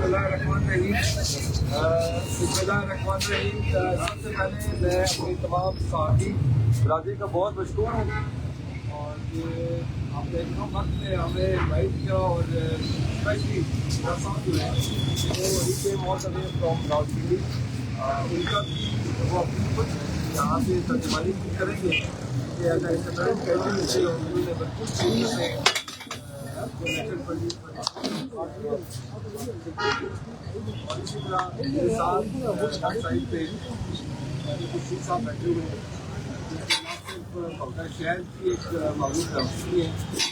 Bismillahirrahmanirrahim. Bismillahirrahmanirrahim. سب سے پہلے میں اپنی تمام صحافی برادری کا بہت مشکور ہوں اور آپ نے اتنا وقت میں ہمیں انوائٹ کیا اور اسپیشلی ساتھ جو ہے وہ ریچے موت ابھی فرام راؤلپنڈی ان کا بھی وہ اپنی خود یہاں سے ترجمانی کریں گے کہ ایز اے انٹرنیٹ کیٹرنگ سے انہوں نے بالکل صحیح سے اور اسی طرح میرے ساتھ سائڈ پہ کچھ صاحب بیٹھے ہوئے ہیں شہر کی ایک معروف رہنمائی ہے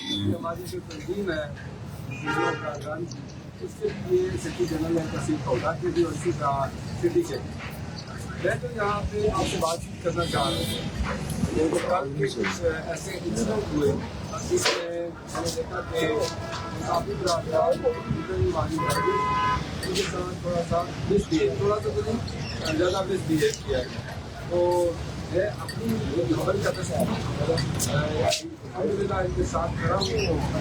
کہ ہماری جو تنظیم ہے اس کے لیے سیکرٹری جنرل ہے تحصیل پودا کے بھی اور اسی طرح سٹی کے میں تو یہاں پہ آپ سے بات چیت کرنا چاہ رہا ہوں کل کے کچھ ایسے انسیڈنٹ ہوئے جس میں نے دیکھا کہ کافی برادران ان کے ساتھ تھوڑا سا مس بہیو تھوڑا سا تو نہیں زیادہ مس بہیو کیا ہے تو میں اپنی خبر کا الحمد للہ ان کے ساتھ کھڑا ہوں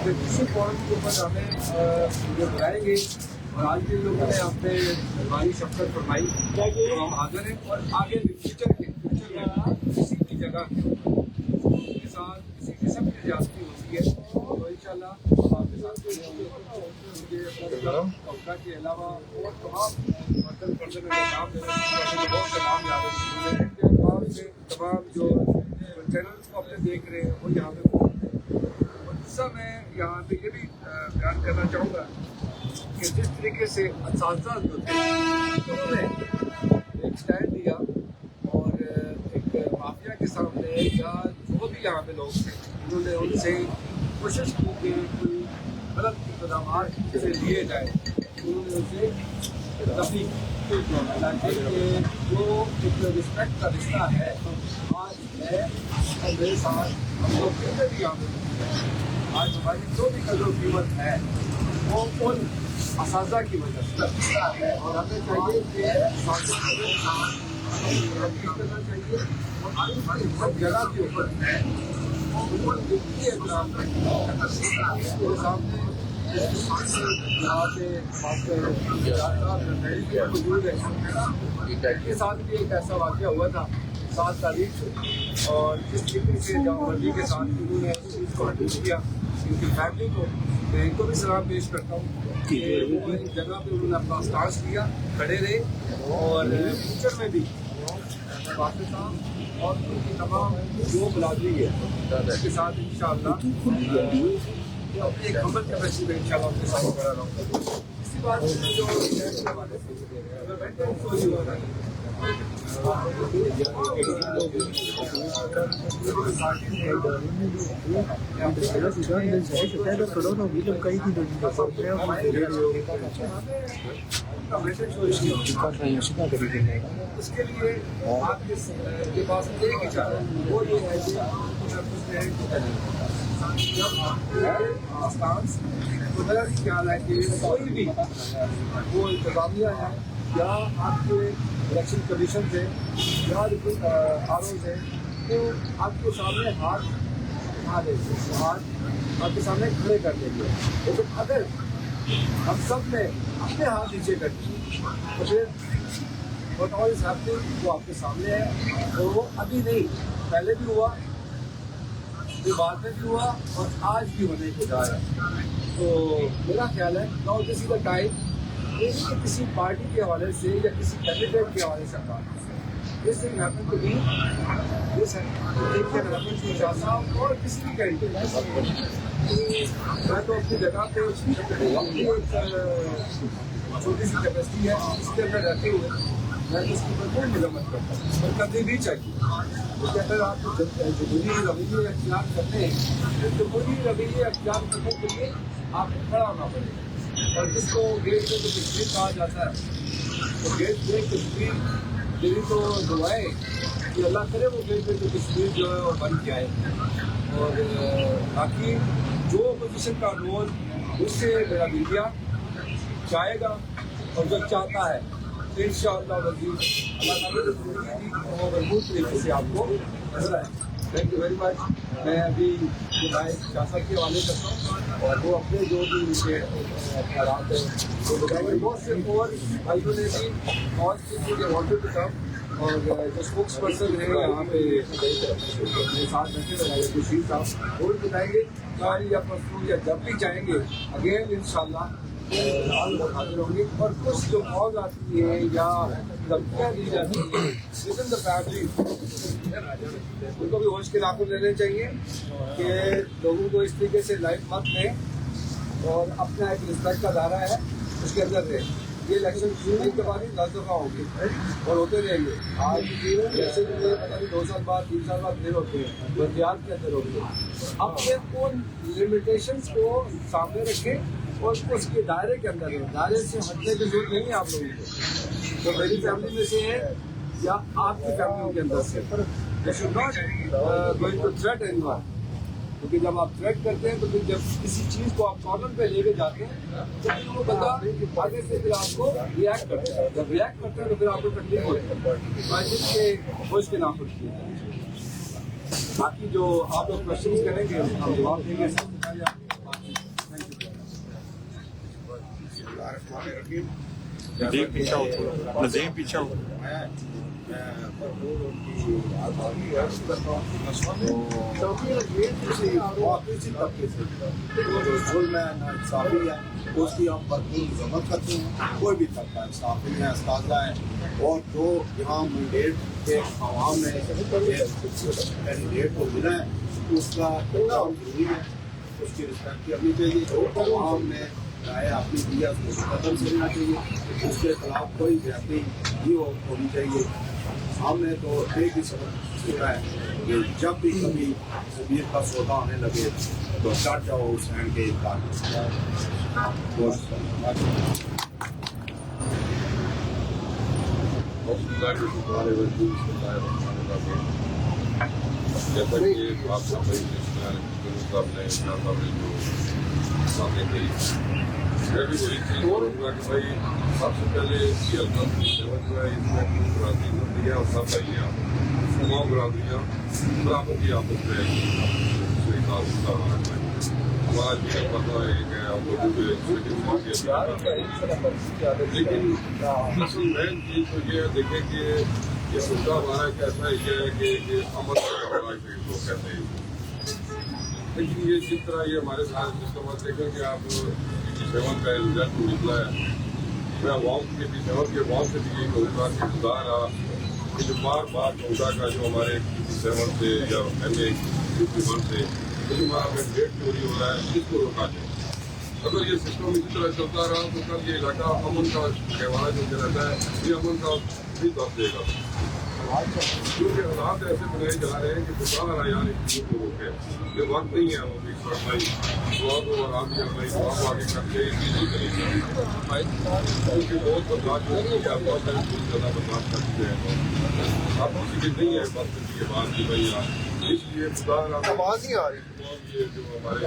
کہ کسی پوائنٹ کے اوپر ہمیں جو بلائیں گے اور آج کے لوگوں نے آپ نے ہماری شفقت فرمائی تو ہم حاضر ہیں اور آگے بھی فیوچر میں کسی بھی جگہ کے ساتھ کسی قسم کی زیادتی ہوتی ہے تو ان شاء اللہ ہم آپ کے ساتھ مجھے کے علاوہ اور تمام مطلب پردے میں نام بہت سے نام یاد ہے تمام جو چینلس کو اپنے دیکھ رہے ہیں وہ یہاں پہ اور دوسرا میں یہاں پہ یہ بھی بیان کرنا چاہوں گا کہ جس طریقے سے اساتذہ جو تھے انہوں نے ایک اسٹینڈ دیا اور ایک مافیا کے سامنے یا جو بھی یہاں پہ لوگ تھے انہوں نے ان سے کوشش کی کہ کوئی غلط اقدامات سے لیے جائے انہوں نے اسے تفریح حالانکہ جو ایک رسپیکٹ کا رشتہ ہے آج ہے اور میرے ساتھ ہم لوگ کتنے بھی یہاں پہ آج ہماری جو بھی قدر و قیمت ہے وہ ان اساتذہ کی وجہ سے ہے اور ہمیں چاہیے کہ کرنا چاہیے اور ہر جگہ کے اوپر ہے میرے سامنے یہاں پہ موجود ہے کے ساتھ بھی ایک ایسا واقعہ ہوا تھا 7 تاریخ سے اور جس طریقے سے جامع مسجد کے ساتھ انہوں نے اس چیز کو ہینڈل کیا ان کی فیملی کو میں ان کو بھی سلام پیش کرتا ہوں کہ وہ ایک جگہ پہ انہوں نے اپنا اسٹانس لیا کھڑے رہے اور فیوچر میں بھی پاکستان اور ان کی تمام جو برادری ہے اس کے ساتھ ان شاء اللہ اپنی ایک عمل کیپیسٹی میں ان شاء اللہ ان کے ساتھ کھڑا رہوں گا اسی بات جو حوالے سے اس کے لیے آپ کے پاس ایک ہی چارہ ہے وہ یہ ہے کہ میرا خیال ہے کہ کوئی بھی وہ انتظامیہ ہے یا آپ کے الیکشن کمیشن سے یا آر اوز ہیں تو آپ کے سامنے ہاتھ اٹھا دیں گے ہاتھ آپ کے سامنے کھڑے کر دیں گے لیکن اگر ہم سب نے اپنے ہاتھ نیچے کر دیے تو پھر واٹ آل از ہیپننگ وہ آپ کے سامنے ہے اور وہ ابھی نہیں پہلے بھی ہوا پھر بعد میں بھی ہوا اور آج بھی ہونے کو جا رہا ہے تو میرا خیال ہے now this is the time کسی پارٹی کے حوالے سے یا کسی کینڈیڈیٹ کے حوالے سے بات this thing happen to be this can happen to Shah صاحب اور کسی بھی کینڈیڈیٹ میں تو اپنی جگہ پہ چھوٹی سی کیپیسٹی ہے اس کے اندر رہتے ہوئے میں اس کی بھرپور مذمت کرتا ہوں اور کرنی بھی چاہیے کیونکہ اگر آپ جمہوری رویے اختیار کرتے ہیں تو جمہوری رویے اختیار کرنے کے لیے آپ کو کھڑا ہونا پڑے گا اور جس کو گیٹ پہ جو کشمیر کہا جاتا ہے تو گیٹ پہ کشمیر میری تو دعائیں کہ اللہ کرے وہ گیٹ پہ جو کشمیر جو ہے وہ بن کے آئے اور باقی جو اپوزیشن کا رول اس سے میرا میڈیا چاہے گا اور جو چاہتا ہے ان شاء اللہ وزیر اللہ تعالیٰ نے وہ بھرپور طریقے سے آپ کو نظر آئے تھینک یو ویری مچ. میں ابھی رائے شاہ صاحب کے حوالے کرتا ہوں اور وہ اپنے جو بھی ان کے خیالات ہیں وہ بتائیں گے. بہت سے اور بھائیوں نے بھی بہت سی وانٹیڈ ٹو کم اور جو اسپوکس پرسن ہیں یہاں پہ میرے ساتھ بیٹھے رہے خوشی صاحب وہ بھی بتائیں گے کل یا پرسوں یا جب بھی چاہیں گے اگین ان شاء اللہ حاضر ہوں گے. اور کچھ جو کال آتی ہیں یا دھمکیاں دی جاتی ہیں ود ان دا فیملی ان کو بھی ہوش کے ناخن لینے چاہیے کہ لوگوں کو اس طریقے سے لائف مت لیں اور اپنا ایک رسپیکٹ کا دائرہ ہے اس کے اندر رہیں. یہ الیکشن شروع کے بعد ہی 10 دفعہ ہوں گے اور ہوتے رہیں گے. آج جیسے بھی پتہ نہیں 2 سال بعد 3 سال بعد پھر ہوتے ہیں بلدیات کے اندر ہوتے ہیں. اپنے ان لمیٹیشنس کو سامنے رکھیں اور اس کے دائرے کے اندر ہے. دائرے سے ہٹنے کی ضرورت نہیں ہے آپ لوگوں کو. تو میری فیملی میں سے ہے یا آپ کی فیملی کے اندر سے you should not going to threat anyone. کیونکہ جب آپ تھریٹ کرتے ہیں تو پھر جب کسی چیز کو آپ کارنر پہ لے کے جاتے ہیں تو پھر وہ بندہ آگے سے پھر آپ کو ریئیکٹ کرتا ہے. جب ریئیکٹ کرتے ہیں تو پھر آپ کو تکلیف ہوتی ہے. جس کے ہوش کے نام پر باقی جو آپ لوگ کوشچنس کریں گے ہم جواب دیں گے. نظیم پیچھا ہو. جو ظلم ہے نا انصافی ہے اس کی ہم بھرپور مذمت کرتے ہیں. کوئی بھی طبقہ انصافی ہے اساتذہ ہیں اور جو یہاں مینڈیٹ کے عوام نے کینڈیڈیٹ کو ملا ہے اس کا احترام ضروری ہے. اس کی رسپیکٹ کرنی چاہیے. عوام نے رائے اپنی دیا اس کو قدم کرنا چاہیے. اس کے خلاف کوئی زیادتی نہیں ہونی چاہیے. ہم نے تو ایک ہی سبق سیکھا ہے کہ جب بھی کبھی زمین کا سودا ہونے لگے تو ڈٹ جاؤ اس ہینڈ کے جیسا کہ آپ صاحب نے سامنے کہی میں بھی وہی چیز بولوں گا کہ بھائی سب سے پہلے یہ برادری اور سب آئیے تمام برادریاں برابر کی آپس میں ہمارا بھی پتہ ہے کہ ہم لوگوں لیکن مین چیز تو یہ دیکھیں کہ یہ مدعا ہمارا کیسا ہے کہ امن کا لوگ کہتے ہیں. لیکن یہ جس طرح یہ ہمارے ساتھ جس کا مت دیکھیں کہ آپ سیون کا رزلٹ نکلا ہے. میں عوام کے سیون کے عوام سے بھی یہ کہوں گا کہ خدا رہا کہ جو بار بار چودہ کا جو ہمارے سیون سے یا ایم اے 51 سے جو ہمارا مینڈیٹ چوری ہو رہا ہے اس کو روکا جائے. اگر یہ سسٹم اسی طرح چلتا رہا تو کل یہ علاقہ امن کا کہوانا جو رہتا ہے یہ امن کا بھی دب دے گا. کیونکہ حالات ایسے بنائے جا رہے ہیں کہ خدا رہا یار اس چیز کو روکے. یہ وقت نہیں ہے وہ بھی دعا کو آرام سے دعا کو آگے کر کے یہ چیز نہیں کریں گے کیونکہ بہت بدلاؤ جو ہے آپ بہت ساری بہت زیادہ بدلاؤ کر چکے ہیں. آپ کسی کی نہیں ہے بات کرنے کے بعد کہ بھائی آپ اس لیے خدا رہا آواز نہیں آ رہی. یہ جو ہمارے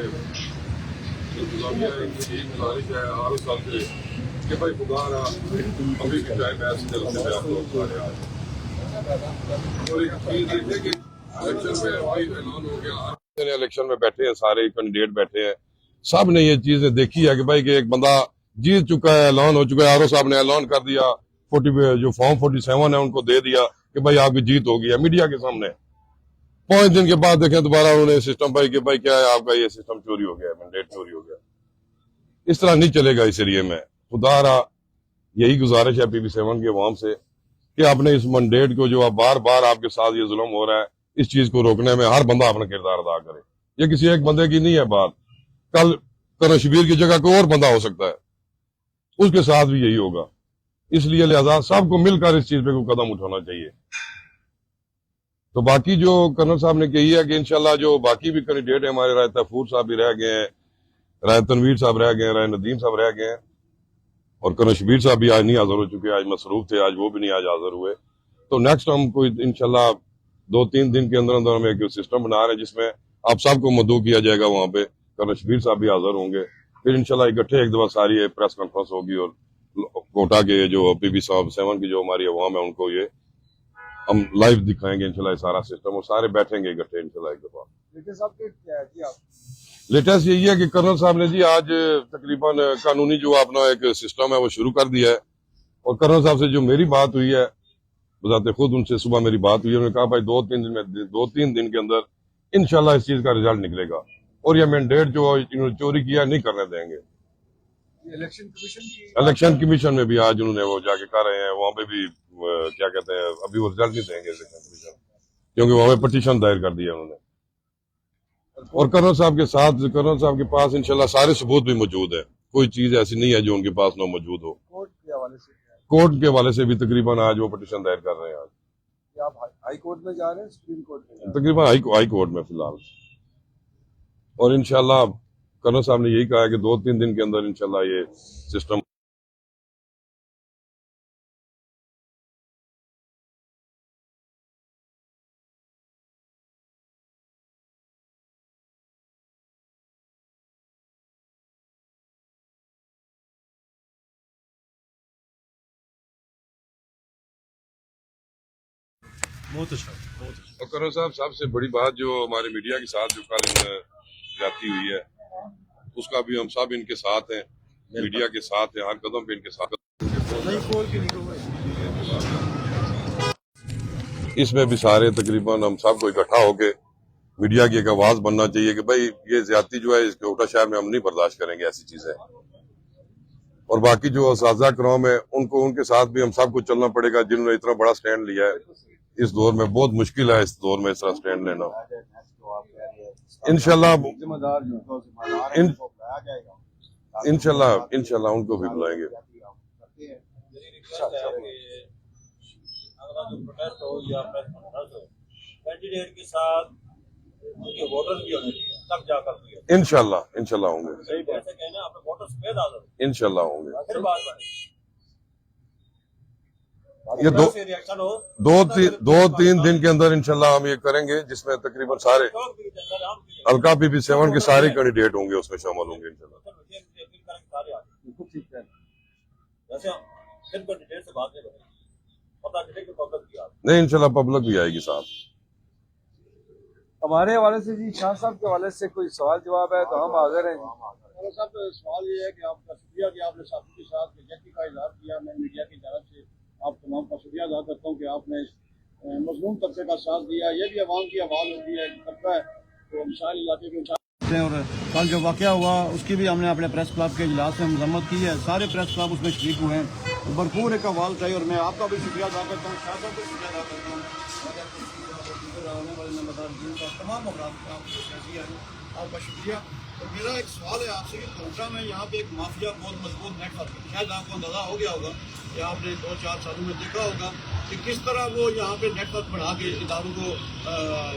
انتظامیہ ہے ان کی ایک گزارش ہے ہر سال سے کہ بھائی خدا رہا ابھی بھی چاہے میں ایسی جلد سے آپ لوگ سارے آ جائیں. اور ایک چیز دیکھیں کہ الیکشن میں اعلان ہو گیا الیکشن میں بیٹھے ہیں سارے کینڈیڈیٹ بیٹھے ہیں سب نے یہ چیزیں دیکھی ہے کہ بھائی کہ ایک بندہ جیت چکا ہے اعلان ہو چکا ہے. آر او صاحب نے اعلان کر دیا 40 جو فارم 47 ہے ان کو دے دیا کہ بھائی آپ کی جیت ہو گئی ہے میڈیا کے سامنے. 5 دن کے بعد دیکھیں دوبارہ انہوں نے سسٹم بھائی کہ بھائی کیا ہے آپ کا یہ سسٹم چوری ہو گیا ہے مینڈیٹ چوری ہو گیا. اس طرح نہیں چلے گا اس ایریے میں. خدا رہا یہی گزارش ہے PB7 کے عوام سے کہ اپنے اس مینڈیٹ کو جو اب بار بار آپ کے ساتھ یہ ظلم ہو رہا ہے اس چیز کو روکنے میں ہر بندہ اپنا کردار ادا کرے. یہ کسی ایک بندے کی نہیں ہے بات. کل کرن شبیر کی جگہ کوئی اور بندہ ہو سکتا ہے اس کے ساتھ بھی یہی ہوگا. اس لیے لہذا سب کو مل کر اس چیز پہ کوئی قدم اٹھانا چاہیے. تو باقی جو کرنل صاحب نے کہی ہے کہ انشاءاللہ جو باقی بھی کینڈیڈیٹ ہیں ہمارے رائے تحفور صاحب بھی رہ گئے ہیں رائے تنویر صاحب رہ گئے ہیں رائے ندیم صاحب رہ گئے ہیں اور کرن شبیر صاحب بھی آج نہیں حاضر ہو چکے. آج مصروف تھے آج وہ بھی نہیں آج حاضر ہوئے. تو نیکسٹ ہم کوئی انشاءاللہ 2-3 دن کے اندر ہم ایک سسٹم بنا رہے ہیں جس میں آپ سب کو مدعو کیا جائے گا. وہاں پہ کرن شبیر صاحب بھی حاضر ہوں گے. پھر انشاءاللہ اکٹھے ایک دفعہ ساری پریس کانفرنس ہوگی اور کوٹا کے جو PB7 کی جو ہماری عوام ہے ان کو یہ ہم لائیو دکھائیں گے انشاءاللہ سارا سسٹم، اور سارے بیٹھیں گے اکٹھے انشاءاللہ ایک دفعہ۔ لیکن صاحب کیا ہے جی آپ لیٹسٹ یہی ہے کہ کرنل صاحب نے جی آج تقریباً قانونی جو اپنا ایک سسٹم ہے وہ شروع کر دیا ہے، اور کرنل صاحب سے جو میری بات ہوئی ہے بذات خود ان سے صبح میری بات ہوئی ہے، انہوں نے کہا بھائی 2-3 دن کے اندر انشاءاللہ اس چیز کا رزلٹ نکلے گا، اور یہ مینڈیٹ جو انہوں نے چوری کیا نہیں کرنے دیں گے۔ الیکشن کمیشن میں بھی آج انہوں نے وہ جا کے کہہ رہے ہیں، وہاں پہ بھی کیا کہتے ہیں ابھی وہ رزلٹ نہیں دیں گے الیکشن کمیشن، کیونکہ وہاں پہ پٹیشن دائر کر دیا انہوں نے۔ اور کرنل صاحب کے پاس انشاءاللہ سارے ثبوت بھی موجود ہیں، کوئی چیز ایسی نہیں ہے جو ان کے پاس نہ موجود ہو۔ کورٹ کے حوالے سے بھی تقریباً آج وہ پٹیشن دائر کر رہے ہیں آج۔ آپ ہائی کورٹ میں جا رہے ہیں سپریم کورٹ میں؟ تقریباً ہائی کورٹ میں فی الحال، اور انشاءاللہ کرنل صاحب نے یہی کہا ہے کہ 2-3 دن کے اندر انشاءاللہ یہ سسٹم بہت اچھا بہت اچھا۔ اور کرنل صاحب سب سے بڑی بات جو ہمارے میڈیا کے ساتھ جو کل جاتی ہوئی ہے اس کا بھی ہم سب ان کے ساتھ ہیں، میڈیا کے ساتھ ہیں، ہر قدم پہ ان کے ساتھ۔ اس میں بھی سارے تقریباً ہم سب کو اکٹھا ہو کے میڈیا کی ایک آواز بننا چاہیے کہ بھائی یہ زیادتی جو ہے اس کوٹا شہر میں ہم نہیں برداشت کریں گے ایسی چیزیں، اور باقی جو اساتذہ کرام ہے ان کے ساتھ بھی ہم سب کو چلنا پڑے گا، جنہوں نے اتنا بڑا سٹینڈ لیا ہے اس دور میں۔ بہت مشکل ہے اس دور میں اس طرح سٹینڈ لینا۔ انشاءاللہ ان کو بھی بلائیں گے۔ پروٹیسٹ ہو یا پریس کانفرنس ہو، کینڈیڈیٹ کے ساتھ ووٹر بھی ہونے چاہیے تب جا کر انشاءاللہ ہوں گے، ایسے کہنا اپنے ووٹر سمیت آ جاؤ، انشاءاللہ ہوں گے۔ پھر بات بنے یہ ریئیکشن ہو 2-3 دن کے اندر انشاءاللہ ہم یہ کریں گے، جس میں تقریباً سارے حلقہ PP7 کے سارے کینڈیڈیٹ ہوں گے، اس میں شامل ہوں گے انشاءاللہ۔ ویسے صرف کینڈیڈیٹ سے بات نہیں بنے، پتہ چلے کہ پبلک کی نہیں انشاءاللہ پبلک بھی آئے گی ساتھ۔ ہمارے حوالے سے جی شاہ صاحب کے حوالے سے کوئی سوال جواب ہے تو ہم حاضر ہیں۔ صاحب سوال یہ ہے کہ آپ کا شکریہ کہ آپ نے ساتھی کے ساتھ یکجہتی کا اظہار کیا، میں میڈیا کی جانب سے آپ تمام کا شکریہ ادا کرتا ہوں کہ آپ نے مظلوم طبقے کا ساتھ دیا۔ یہ بھی عوام کی آواز ہوتی ہے، طبقہ ہے تو مسائل علاقے کے اور کل جو واقعہ ہوا اس کی بھی ہم نے اپنے پریس کلب کے اجلاس میں مذمت کی ہے، سارے پریس کلب اس میں شریک ہوئے ہیں، بھرپور ایک آواز چاہیے، اور میں آپ کا بھی شکریہ ادا کرتا ہوں، شاہ صاحب کا شکریہ ادا کرتا ہوں، آنے والے نمبردار کا تمام افراد آپ کا شکریہ۔ اور میرا ایک سوال ہے آپ سے کہ کوٹا میں یہاں پہ ایک مافیا بہت مضبوط نیٹ ورک ہے، شاید آپ کو اندازہ ہو گیا ہوگا کہ آپ نے 2-4 سالوں میں دیکھا ہوگا کہ کس طرح وہ یہاں پہ نیٹ ورک بنا کے اداروں کو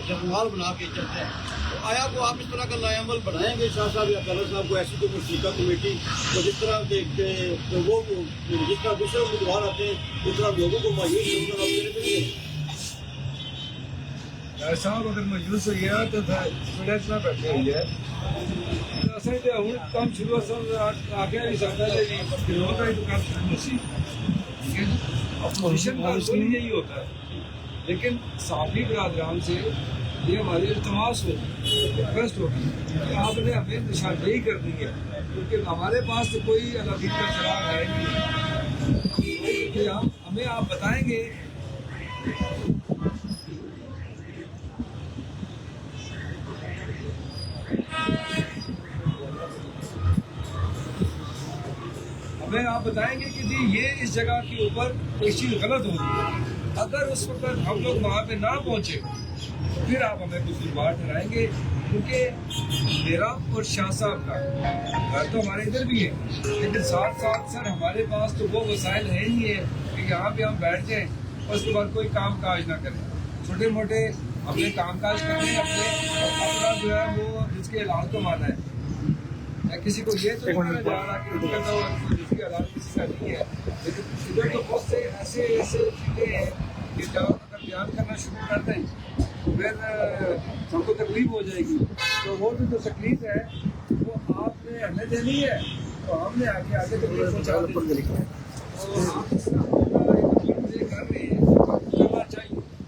جموار بنا کے چلتے ہیں۔ تو آیا وہ آپ اس طرح کا لائے عمل بنائیں گے شاہ صاحب یا کرنل صاحب کو، ایسی کوئی مشترکہ کمیٹی تو جس طرح دیکھتے ہیں تو وہ جس طرح دوسرے امیدوار آتے ہیں اس طرح لوگوں کو مایوس ہونا دینے کے لیے صاحب اگر مجلس ہوئی ہے تو اسٹوڈنٹس میں بیٹھے ہوئی ہے ہوں کام شروع آگے نہیں سکتا اپوزیشن کا اصول یہی ہوتا ہے، لیکن صحافی برادران سے یہ ہماری التماس ہوگی، ریکویسٹ ہوگی کہ آپ نے ہمیں نشاندہی کرنی ہے، کیونکہ ہمارے پاس تو کوئی الگ کا چراغ ہے نہیں، ہمیں آپ بتائیں گے۔ ہمیں آپ بتائیں گے کہ جی یہ اس جگہ کے اوپر کوئی چیز غلط ہو رہی ہے، اگر اس وقت ہم لوگ وہاں پہ نہ پہنچے تو پھر آپ ہمیں کچھ بات ٹھہرائیں گے، کیونکہ میرا اور شاہ صاحب کا گھر تو ہمارے ادھر بھی ہے، لیکن ساتھ ساتھ سر ہمارے پاس تو وہ وسائل ہیں نہیں ہے کہ یہاں پہ ہم بیٹھ جائیں اور اس کے بعد کوئی کام کاج نہ کریں، چھوٹے موٹے اپنے کام کاج کریں، اپنا جو ہے وہ جس کے علاج کو مانا ہے، کسی کو یہ تو نہیں جا رہا کہ جس کی علاج کسی کا نہیں ہے، لیکن ادھر تو بہت سے ایسے چیزیں ہیں کہ جب اگر بیان کرنا شروع کر دیں تو پھر ہم کو تکلیف ہو جائے گی، تو وہ جو تکلیف ہے وہ آپ نے ہمیں دینی ہے تو ہم نے آگے تکلیف پہنچا دیں، تو آپ اس کا تکلیف کر رہے ہیں کرنا چاہیے۔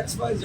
XYZ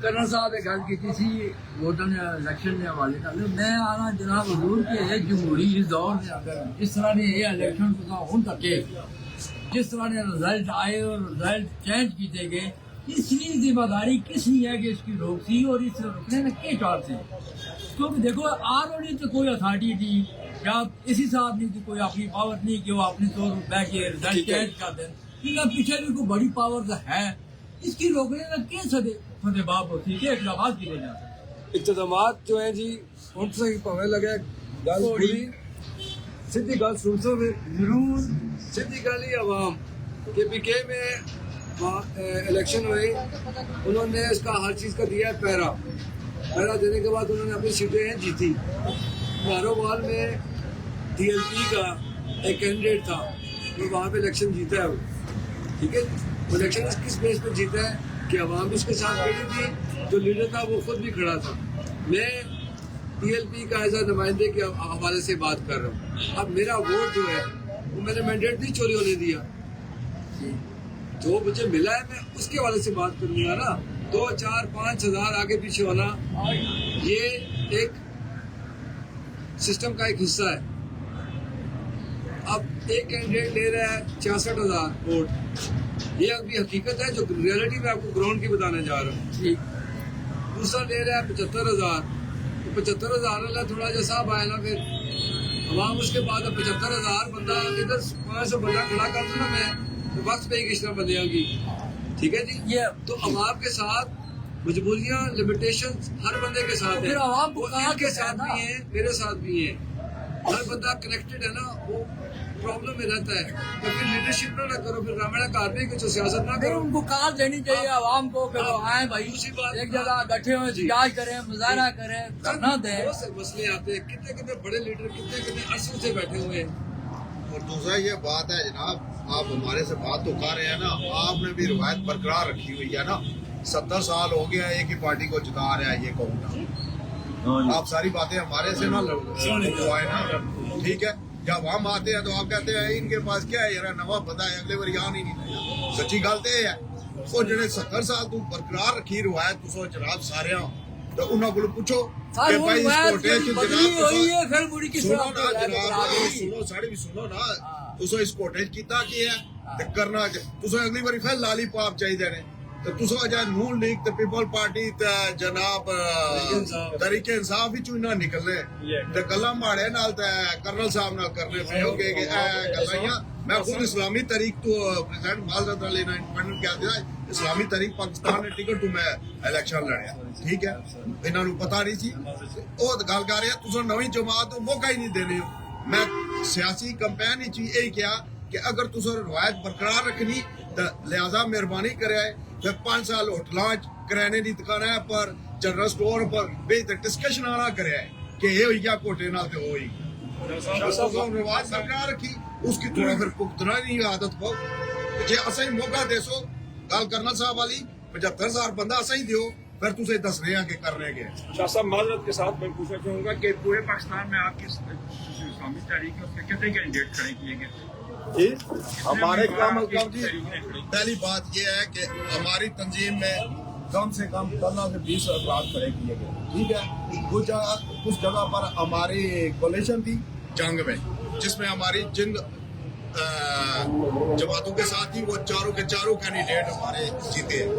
کرنل صاحب نے گل کی سی ووٹاں دے الیکشن کے حوالے نال میں آنا جناب حضور کہ جمہوری اس دور میں اگر جس طرح نے یہ الیکشن ہوں تک جس طرح نے رزلٹ آئے اور رزلٹ چینج کیتے گئے اس کی ذمہ داری کس کی ہے کہ اس کی روک سی اور اس روکنے میں کیا چار سے کیونکہ دیکھو آلریڈی تو کوئی اتھارٹی تھی یا اسی صاحب نہیں تھی کوئی اپنی پاور نہیں کہ وہ اپنی طور بیٹھ کے رزلٹ چینج کر دیں کیونکہ پیچھے بھی کوئی بڑی پاور ہے اس کی روکنے میں کیا سدے باب ہوتی ہے کہ اقدامات کیے جا سکتے اقتدامات جو ہیں جی ان سے پویں لگے گل پوری سیدھی گل سن سو ضرور سیدھی گل ہی عوام کہ پی کے میں الیکشن ہوئی انہوں نے اس کا ہر چیز کا دیا ہے پہرا دینے کے بعد انہوں نے اپنی سیٹیں جیتی ماروال میں ٹی ایل پی کا ایک کینڈیڈیٹ تھا وہ وہاں پہ الیکشن جیتا ہے وہ ٹھیک ہے الیکشن کس بیس پہ جیتا ہے کہ عوام اس کے ساتھ کھڑی تھی جو لیڈر تھا وہ خود بھی کھڑا تھا میں ٹی ایل پی کا ایز اے نمائندے کے حوالے سے بات کر رہا ہوں اب میرا ووٹ جو ہے وہ میں نے مینڈیٹ نہیں چوری ہونے دیا جو مجھے ملا ہے میں اس کے حوالے سے بات کروں گا نا 2 4 5 ہزار آگے پیچھے ہونا یہ ایک سسٹم کا ایک حصہ ہے اب ایک کینڈیڈیٹ لے رہا ہے 66,000 ووٹ یہ ابھی حقیقت ہے جو ریئلٹی میں آپ کو گراؤنڈ کی بتانے جا رہا ہوں دوسرا لے رہا ہے 75,000 تو 75,000 اللہ تھوڑا جا صاحب آیا نا پھر عوام اس کے بعد 75,000 بندہ ادھر 500 بندہ کھڑا کر دوں نا میں تو وقت پہ ہی کس طرح بندیاں کی ٹھیک ہے جی یہ تو عوام کے ساتھ مجبوریاں لمیٹیشن ہر بندے کے ساتھ ہیں وہ ان کے ساتھ بھی ہیں میرے ساتھ بھی ہیں ہر بندہ کنیکٹڈ ہے نا وہ پرابلم میں رہتا ہے تو پھر لیڈرشپ نہ کرو پھر رامڑا کار بھی کچھ سیاست نہ کرو ان کو کار دینی چاہیے عوام کو کہ وہ آئیں بھائی ایک جگہ بیٹھے ہوئے احتجاج کریں مظاہرہ کریں دھرنا دیں بہت سے مسئلے آتے ہیں کتنے بڑے لیڈر کتنے عرصوں سے بیٹھے ہوئے ہیں اور دوسرا یہ بات ہے جناب آپ ہمارے سے بات تو کر رہے ہیں نا آپ نے بھی روایت برقرار رکھی ہوئی ہے نا 70 سال ہو گیا ایک ہی پارٹی کو جتا رہا ہے یہ کہوں آپ ساری باتیں ہمارے سے نہ لگوائے نا ٹھیک ہے جب ہم آتے ہیں تو آپ کہتے ہیں ان کے پاس کیا ہے یار نواں بندہ ہے اگلے بار یہاں نہیں سچی گل تو یہ ہے وہ جڑے 70 سال تو برقرار رکھی روایت تو جناب سارے تو انہوں کو پوچھو کہ بھائی اس کوٹے سنو ساڑی بھی سنو نا تسو اس کوٹے کیتا کی ہے کرنا تسو اگلی باری پھر لالی پاپ چاہیے نے تو تسو اجا نون لیگ تے پیپل پارٹی تے جناب تحریک انصاف وچ نہ نکلنے تے گلاں ماڑے نال تے کرنل صاحب نال کرنے پے ہو کہ گلاں میں خود اسلامی تحریک تو پریزیڈنٹ معذرت لینا انڈیپینڈنٹ کیا دیا اسلامی تحریک پاکستان نے ٹکٹ تو میں الیکشن لڑیا ٹھیک ہے انہاں نوں پتہ نہیں سی او گل کر رہے تسو نویں جماعت کو موقع ہی نہیں دینے میں سیاسی کمپین ہی یہ کیا کہ اگر تسو روایت برقرار رکھنی تو لہذا مہربانی کرے پھر 5 سال ہوٹلاں کریانے دی دکاناں پر جنرل سٹور پر بے ڈسکشن آنا کرے کہ یہ ہوئی کیا کوٹے نال تے ہوئی روایت برقرار رکھی اس کی تھوڑا پھر پختنا نہیں عادت پاؤ جی اسا ہی موقع دے سو گل کرنل صاحب والی 75,000 بندہ اسا ہی دیو پھر تسے دس رہے ہیں کہ کر رہے ہیں شاہ صاحب معذرت کے ساتھ میں پوچھنا چاہوں گا کہ پورے پاکستان میں آپ کی اسلامی تحریک میں کتنے کینڈیڈیٹ کھڑے کیے گئے ہمارے کام جی پہلی بات یہ ہے کہ ہماری تنظیم میں کم سے کم 15 سے 20 افراد کھڑے کیے گئے ٹھیک ہے کچھ جگہ پر ہماری کولیشن تھی جنگ میں جس میں ہماری جن جماعتوں کے ساتھ ہی وہ چاروں کے چاروں کینڈیڈیٹ ہمارے جیتے ہیں